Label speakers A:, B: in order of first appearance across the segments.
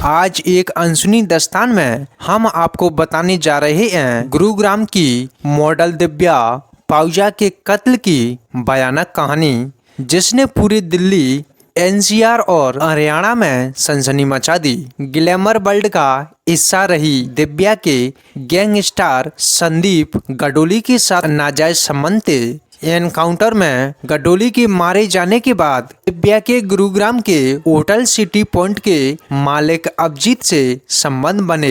A: आज एक अनसुनी दास्तान में हम आपको बताने जा रहे हैं गुरुग्राम की मॉडल दिव्या पाहुजा के कत्ल की भयानक कहानी, जिसने पूरी दिल्ली, एनसीआर और हरियाणा में सनसनी मचा दी। ग्लैमर वर्ल्ड का हिस्सा रही दिव्या के गैंगस्टर संदीप गडोली के साथ नाजायज संबंध थे। एनकाउंटर में गडोली के मारे जाने के बाद दिव्या के गुरुग्राम के होटल सिटी पॉइंट के मालिक अभिजीत से संबंध बने।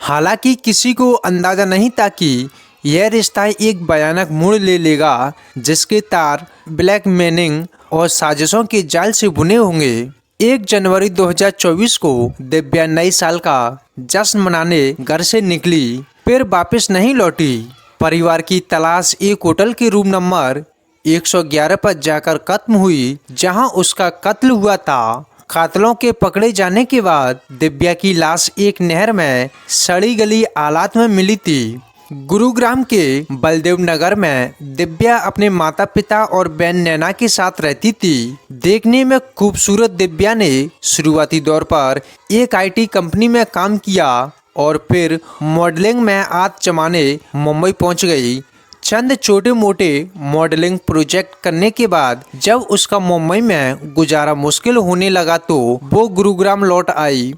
A: हालांकि किसी को अंदाजा नहीं था कि यह रिश्ता एक भयानक मोड़ ले लेगा, जिसके तार ब्लैकमेलिंग और साजिशों के जाल से बुने होंगे। 1 जनवरी 2024 को दिव्या नए साल का जश्न मनाने घर से निकली, फिर वापस नहीं लौटी। परिवार की तलाश एक होटल के रूम नंबर 111 पर जाकर खत्म हुई, जहां उसका कत्ल हुआ था। कातलों के पकड़े जाने के बाद दिव्या की लाश एक नहर में सड़ी गली हालात में मिली थी। गुरुग्राम के बलदेव नगर में दिव्या अपने माता पिता और बहन नैना के साथ रहती थी। देखने में खूबसूरत दिव्या ने शुरुआती दौर पर एक आईटी कंपनी में काम किया और फिर मॉडलिंग में हाथ जमाने मुंबई पहुंच गई। चंद छोटे मोटे मॉडलिंग प्रोजेक्ट करने के बाद जब उसका मुंबई में गुजारा मुश्किल होने लगा तो वो गुरुग्राम लौट आई।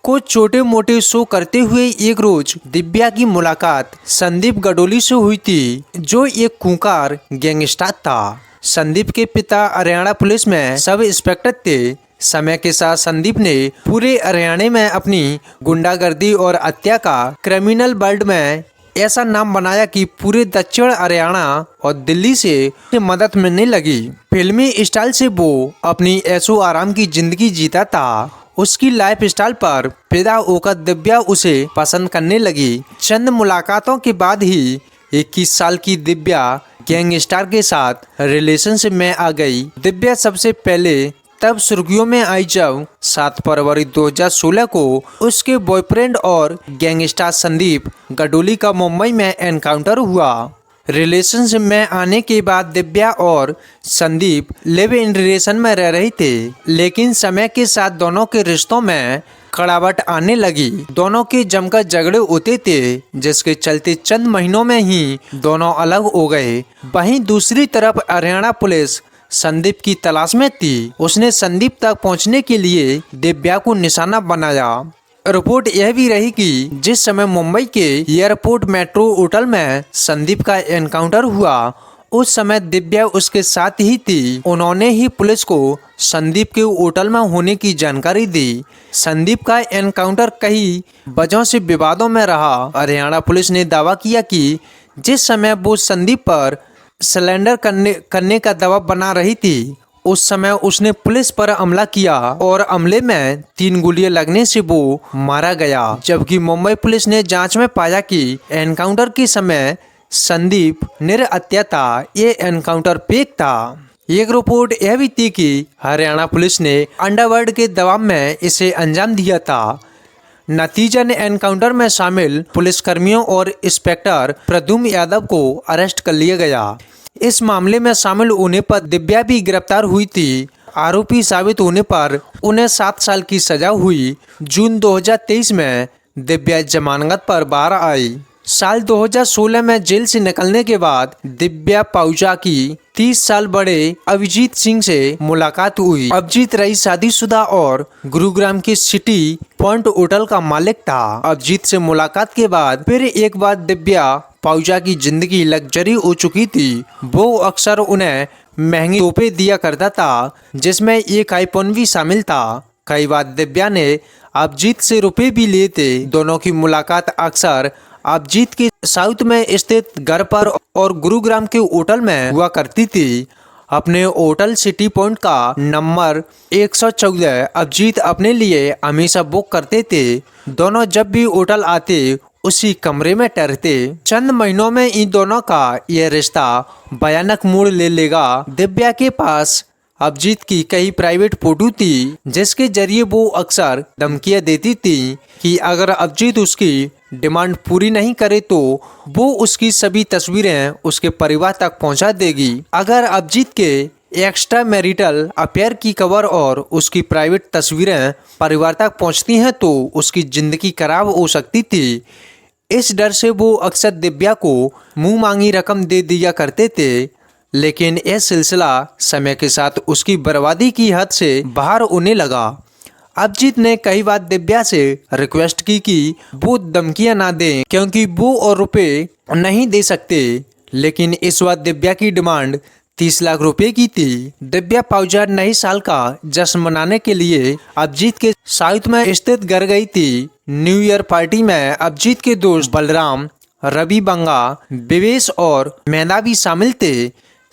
A: कुछ छोटे मोटे शो करते हुए एक रोज दिव्या की मुलाकात संदीप गडोली से हुई थी, जो एक खूंखार गैंगस्टर था। संदीप के पिता हरियाणा पुलिस में सब इंस्पेक्टर थे। समय के साथ संदीप ने पूरे हरियाणा में अपनी गुंडागर्दी और हत्या का क्रिमिनल वर्ल्ड में ऐसा नाम बनाया कि पूरे दक्षिण हरियाणा और दिल्ली से मदद मिलने लगी। फिल्मी स्टाइल से वो अपनी ऐशो आराम की जिंदगी जीता था। उसकी लाइफ स्टाइल पर फिदा होकर दिव्या उसे पसंद करने लगी। चंद मुलाकातों के बाद ही 21 साल की दिव्या गैंगस्टर के साथ रिलेशनशिप में आ गई। दिव्या सबसे पहले तब सुर्खियों में आई जब 7 फरवरी 2016 को उसके बॉयफ्रेंड और गैंगस्टर संदीप गडोली का मुंबई में एनकाउंटर हुआ। रिलेशनशिप में आने के बाद दिव्या और संदीप लिव इन रिलेशन में रह रहे थे, लेकिन समय के साथ दोनों के रिश्तों में कड़ावट आने लगी। दोनों के जमकर झगड़े होते थे, जिसके चलते चंद महीनों में ही दोनों अलग हो गए। वहीं दूसरी तरफ हरियाणा पुलिस संदीप की तलाश में थी। उसने संदीप तक पहुंचने के लिए दिव्या को निशाना बनाया। रिपोर्ट यह भी रही कि जिस समय मुंबई के एयरपोर्ट मेट्रो होटल में संदीप का एनकाउंटर हुआ, उस समय दिव्या उसके साथ ही थी। उन्होंने ही पुलिस को संदीप के होटल में होने की जानकारी दी। संदीप का एनकाउंटर कई वजहों से विवादों में रहा। हरियाणा पुलिस ने दावा किया कि जिस समय वो संदीप पर सरेंडर करने का दबाव बना रही थी, उस समय उसने पुलिस पर हमला किया और हमले में 3 गोलियां लगने से वो मारा गया। जबकि मुंबई पुलिस ने जांच में पाया कि एनकाउंटर के समय संदीप निर्हत्या था। ये एनकाउंटर फेक था। एक रिपोर्ट यह भी थी कि हरियाणा पुलिस ने अंडरवर्ल्ड के दबाव में इसे अंजाम दिया था। नतीजन एनकाउंटर में शामिल पुलिसकर्मियों और इंस्पेक्टर प्रद्युम्न यादव को अरेस्ट कर लिया गया। इस मामले में शामिल होने पर दिव्या भी गिरफ्तार हुई थी। आरोपी साबित होने पर उन्हें 7 साल की सजा हुई। जून 2023 में दिव्या जमानत पर बाहर आई। साल 2016 में जेल से निकलने के बाद दिव्या पाहुजा की 30 साल बड़े अभिजीत सिंह से मुलाकात हुई। अभिजीत रही शादीशुदा और गुरुग्राम के सिटी पॉइंट होटल का मालिक था। अभिजीत से मुलाकात के बाद फिर एक बार दिव्या पाहुजा की जिंदगी लग्जरी हो चुकी थी। वो अक्सर उन्हें महंगी तोहफे दिया करता था, जिसमें एक आईफोन भी शामिल था। कई बार दिव्या ने अभिजीत से रुपए भी लिए थे। दोनों की मुलाकात अक्सर अभिजीत के साउथ में स्थित घर पर और गुरुग्राम के होटल में हुआ करती थी। अपने होटल सिटी पॉइंट का नंबर 114 अभिजीत अपने लिए हमेशा बुक करते थे। दोनों जब भी होटल आते उसी कमरे में ठहरते। चंद महीनों में इन दोनों का यह रिश्ता भयानक मोड़ ले लेगा। दिव्या के पास अभिजीत की कई प्राइवेट फोटो थी, जिसके जरिए वो अक्सर धमकियां देती थी कि अगर अभिजीत उसकी डिमांड पूरी नहीं करे तो वो उसकी सभी तस्वीरें उसके परिवार तक पहुंचा देगी। अगर अभिजीत के एक्स्ट्रा मैरिटल अफेयर की खबर और उसकी प्राइवेट तस्वीरें परिवार तक पहुंचती हैं तो उसकी जिंदगी खराब हो सकती थी। इस डर से वो अक्सर दिव्या को मुंह मांगी रकम दे दिया करते थे, लेकिन यह सिलसिला समय के साथ उसकी बर्बादी की हद से बाहर होने लगा। अभिजीत ने कई बार दिव्या से रिक्वेस्ट की कि वो धमकियां ना दें क्योंकि वो और रुपए नहीं दे सकते, लेकिन इस बार दिव्या की डिमांड 30 लाख रुपए की थी। दिव्या पाउजा नए साल का जश्न मनाने के लिए अभिजीत के साउथ में स्थित घर गई थी। न्यू ईयर पार्टी में अभिजीत के दोस्त बलराम, रवि बंगा, विवेश और मैदा भी शामिल थे।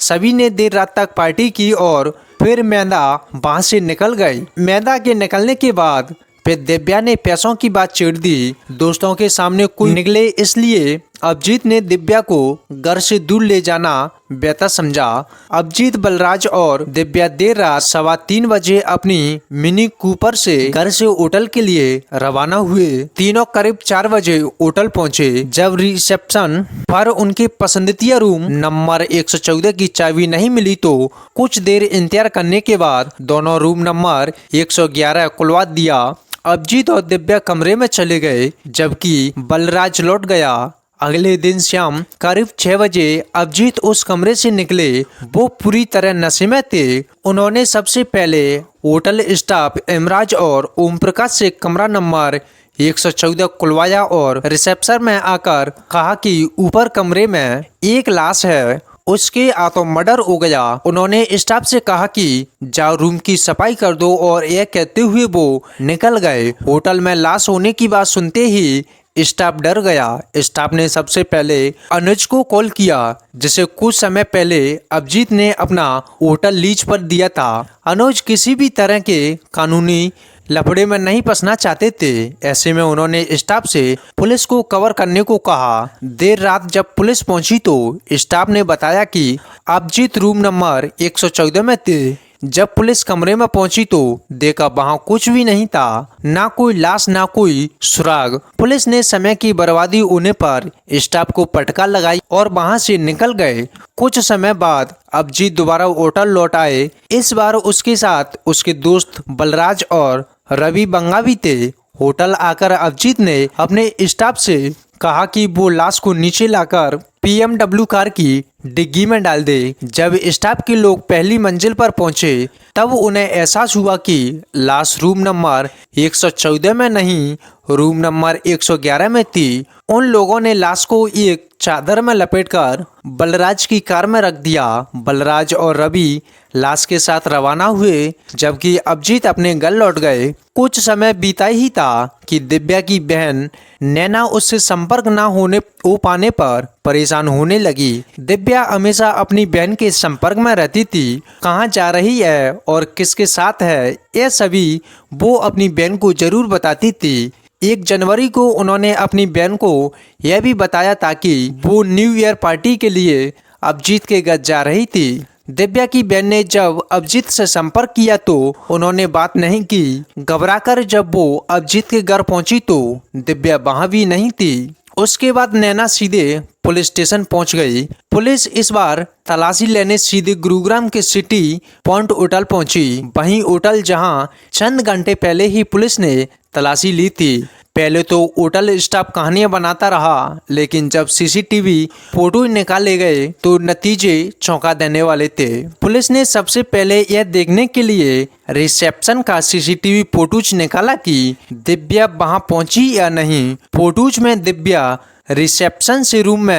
A: सभी ने देर रात तक पार्टी की और फिर मैदा वहां से निकल गई। मैदा के निकलने के बाद फिर दिव्या ने पैसों की बात छेड़ दी। दोस्तों के सामने कोई निकले इसलिए अभिजीत ने दिव्या को घर से दूर ले जाना बेहतर समझा। अभिजीत, बलराज और दिव्या देर रात 3:15 बजे अपनी मिनी कूपर से घर से होटल के लिए रवाना हुए। तीनों करीब 4 बजे होटल पहुंचे। जब रिसेप्शन पर उनके पसंदीदा रूम नंबर 114 की चाबी नहीं मिली तो कुछ देर इंतजार करने के बाद दोनों रूम नंबर 111 खुलवा दिया। अभिजीत और दिव्या कमरे में चले गए जबकि बलराज लौट गया। अगले दिन शाम करीब 6 बजे अभिजीत उस कमरे से निकले। वो पूरी तरह नशे में थे। उन्होंने सबसे पहले होटल स्टाफ एमराज और ओम प्रकाश से कमरा नंबर 114 खुलवाया और रिसेप्शन में आकर कहा कि ऊपर कमरे में एक लाश है, उसके हाथों मर्डर हो गया। उन्होंने स्टाफ से कहा कि जाओ रूम की सफाई कर दो और यह कहते हुए वो निकल गए। होटल में लाश होने की बात सुनते ही स्टाफ डर गया। स्टाफ ने सबसे पहले अनुज को कॉल किया जिसे कुछ समय पहले अभिजीत ने अपना होटल लीज पर दिया था। अनुज किसी भी तरह के कानूनी लफड़े में नहीं फंसना चाहते थे। ऐसे में उन्होंने स्टाफ से पुलिस को कवर करने को कहा। देर रात जब पुलिस पहुंची तो स्टाफ ने बताया कि अभिजीत रूम नंबर 114 में थे। जब पुलिस कमरे में पहुंची तो देखा वहां कुछ भी नहीं था, ना कोई लाश ना कोई सुराग। पुलिस ने समय की बर्बादी होने पर स्टाफ को फटकार लगाई और वहां से निकल गए। कुछ समय बाद अभिजीत दोबारा होटल लौट आए। इस बार उसके साथ उसके दोस्त बलराज और रवि बंगा भी थे। होटल आकर अभिजीत ने अपने स्टाफ से कहा कि वो लाश को नीचे लाकर BMW कार की डिग्गी में डाल दे। जब स्टाफ के लोग पहली मंजिल पर पहुंचे तब उन्हें एहसास हुआ कि लाश रूम नंबर 114 में नहीं, रूम नंबर 111 में थी। उन लोगों ने लाश को एक चादर में लपेटकर बलराज की कार में रख दिया। बलराज और रवि लाश के साथ रवाना हुए जबकि अभिजीत अपने घर लौट गए। कुछ समय बीता ही था कि दिव्या की बहन नैना उससे संपर्क न हो पाने पर परेशान होने लगी। दिव्या हमेशा अपनी बहन के संपर्क में रहती थी। कहाँ जा रही है और किसके साथ है यह सभी वो अपनी बहन को जरूर बताती थी। 1 जनवरी को उन्होंने अपनी बहन को यह भी बताया था कि वो न्यू ईयर पार्टी के लिए अभिजीत के घर जा रही थी। दिव्या की बहन ने जब अभिजीत से संपर्क किया तो उन्होंने बात नहीं की। घबराकर जब वो अभिजीत के घर पहुंची तो दिव्या वहां भी नहीं थी। उसके बाद नैना सीधे पुलिस स्टेशन पहुंच गई। पुलिस इस बार तलाशी लेने सीधे गुरुग्राम के सिटी पॉइंट होटल पहुंची। वहीं होटल जहां चंद घंटे पहले ही पुलिस ने तलाशी ली थी। पहले तो होटल स्टाफ कहानियां बनाता रहा, लेकिन जब CCTV फोटो निकाले गए तो नतीजे चौंका देने वाले थे। पुलिस ने सबसे पहले यह देखने के लिए रिसेप्शन का CCTV फोटोज निकाला कि दिव्या वहां पहुंची या नहीं। फोटोज में दिव्या रिसेप्शन से रूम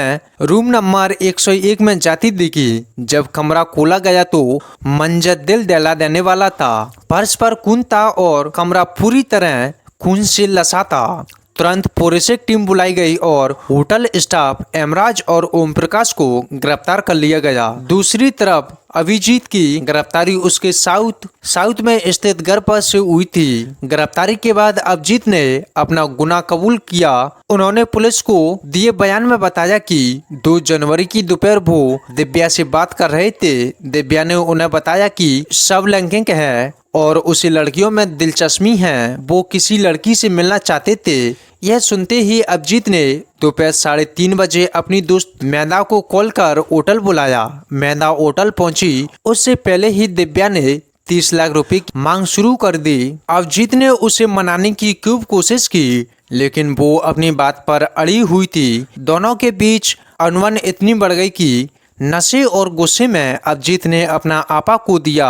A: नंबर 101 में जाती दिखी। जब कमरा खोला गया तो मंजर दिल दहला देने वाला था। फर्श पर खून था और कमरा पूरी तरह खून से लसा था। तुरंत फोरेंसिक टीम बुलाई गई और होटल स्टाफ एमराज और ओम प्रकाश को गिरफ्तार कर लिया गया। दूसरी तरफ अभिजीत की गिरफ्तारी उसके साउथ में स्थित घर पर से हुई थी। गिरफ्तारी के बाद अभिजीत ने अपना गुनाह कबूल किया। उन्होंने पुलिस को दिए बयान में बताया कि 2 जनवरी की दोपहर वो दिव्या से बात कर रहे थे। दिव्या ने उन्हें बताया कि सब लैंगिक है और उसे लड़कियों में दिलचस्पी है। वो किसी लड़की से मिलना चाहते थे। यह सुनते ही अभिजीत ने दोपहर 3:30 बजे अपनी दोस्त मैदा को कॉल कर होटल बुलाया। मैदा होटल पहुंची, उससे पहले ही दिव्या ने 30 लाख रुपए की मांग शुरू कर दी। अभिजीत ने उसे मनाने की खूब कोशिश की, लेकिन वो अपनी बात पर अड़ी हुई थी। दोनों के बीच अनबन इतनी बढ़ गई कि नशे और गुस्से में अभिजीत ने अपना आपा खो दिया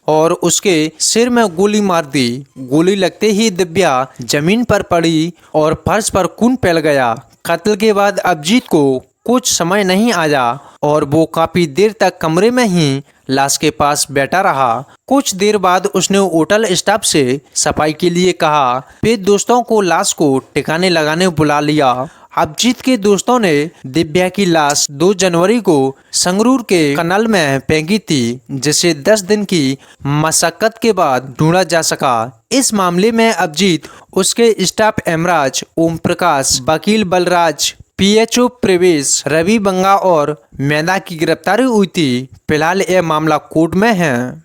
A: और उसके सिर में गोली मार दी। गोली लगते ही दिव्या जमीन पर पड़ी और फर्श पर खून फैल गया। कत्ल के बाद अभिजीत को कुछ समय नहीं आया और वो काफी देर तक कमरे में ही लाश के पास बैठा रहा। कुछ देर बाद उसने होटल स्टाफ से सफाई के लिए कहा। फिर दोस्तों को लाश को ठिकाने लगाने बुला लिया। अभिजीत के दोस्तों ने दिव्या की लाश 2 जनवरी को संगरूर के कनाल में फेंकी थी, जिसे 10 दिन की मशक्कत के बाद ढूंढा जा सका। इस मामले में अभिजीत, उसके स्टाफ एमराज, ओम प्रकाश, वकील बलराज, पीएचओ प्रवेश, रवि बंगा और मैदा की गिरफ्तारी हुई थी। फिलहाल यह मामला कोर्ट में है।